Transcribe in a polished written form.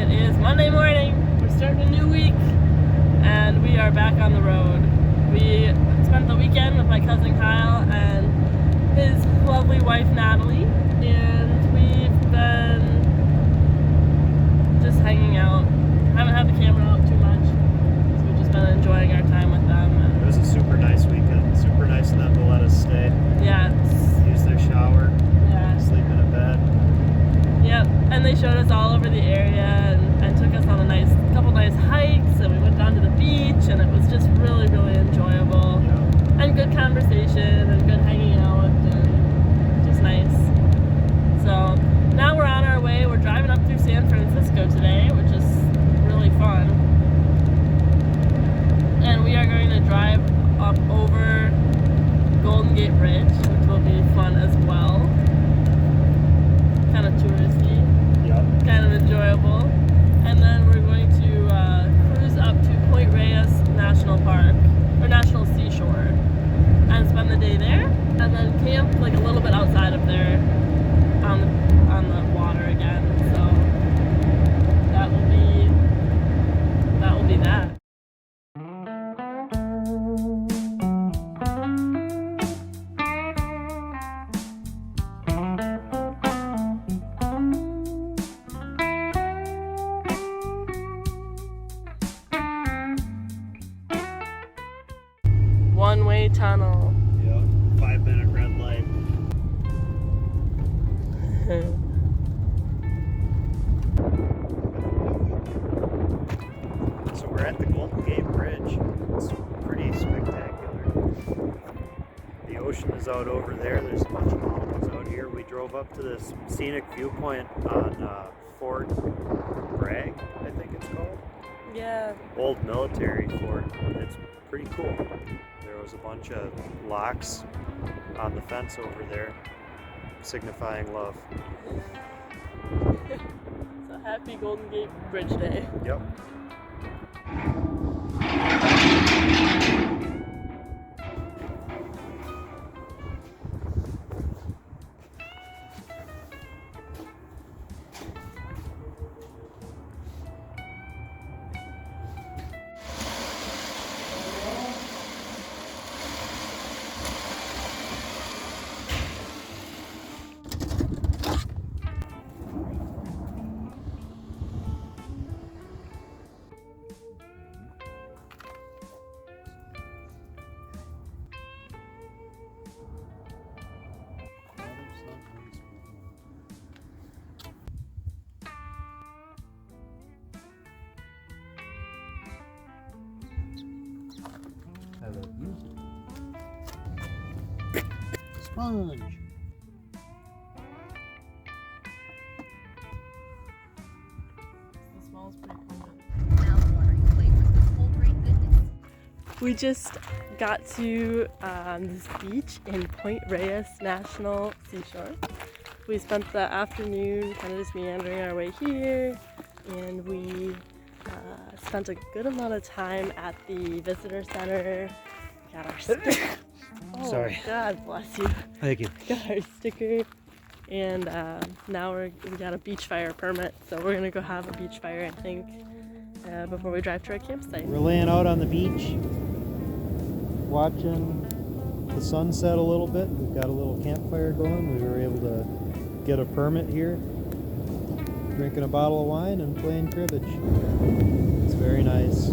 It is Monday morning. We're starting a new week and we are back on the road. We spent the weekend with my cousin Kyle and his lovely wife Natalie, and we've been just hanging out. Haven't had the camera out too much, so we've just been enjoying our time with them. And it was a super nice weekend. Super nice of them to let us stay. Yeah. Use their shower. Yeah. Sleep in a bed. Yep. And they showed us all over the area and took us on a couple nice hikes, and we went down to the beach, and it was just really, really enjoyable. Yeah. And good conversation and good hanging out and just nice. So now we're on our way. We're driving up through San Francisco today, which is really fun. And we are going to drive up over Golden Gate Bridge, which will be fun as well. Kind of touristy. Yep. Kind of enjoyable. And then we're going to cruise up to Point Reyes National Park, or National Seashore, and spend the day there, and then camp like a little bit outside of there on the water again. So that will be that. One-way tunnel. Yep. 5-minute red light. So we're at the Golden Gate Bridge. It's pretty spectacular. The ocean is out over there. There's a bunch of mountains out here. We drove up to this scenic viewpoint on Fort Bragg, I think it's called. Yeah. Old military fort. It's pretty cool. There was a bunch of locks on the fence over there signifying love. So happy Golden Gate Bridge Day. Yep. I love music. Sponge. The smell's pretty pungent. We just got to this beach in Point Reyes National Seashore. We spent the afternoon kind of just meandering our way here, and we spent a good amount of time at the visitor center. Got our sticker. Oh, Sorry. God bless you. Thank you. Got our sticker, and now we got a beach fire permit, so we're gonna go have a beach fire, I think, before we drive to our campsite. We're laying out on the beach, watching the sunset a little bit. We've got a little campfire going. We were able to get a permit here, drinking a bottle of wine and playing cribbage. It's very nice.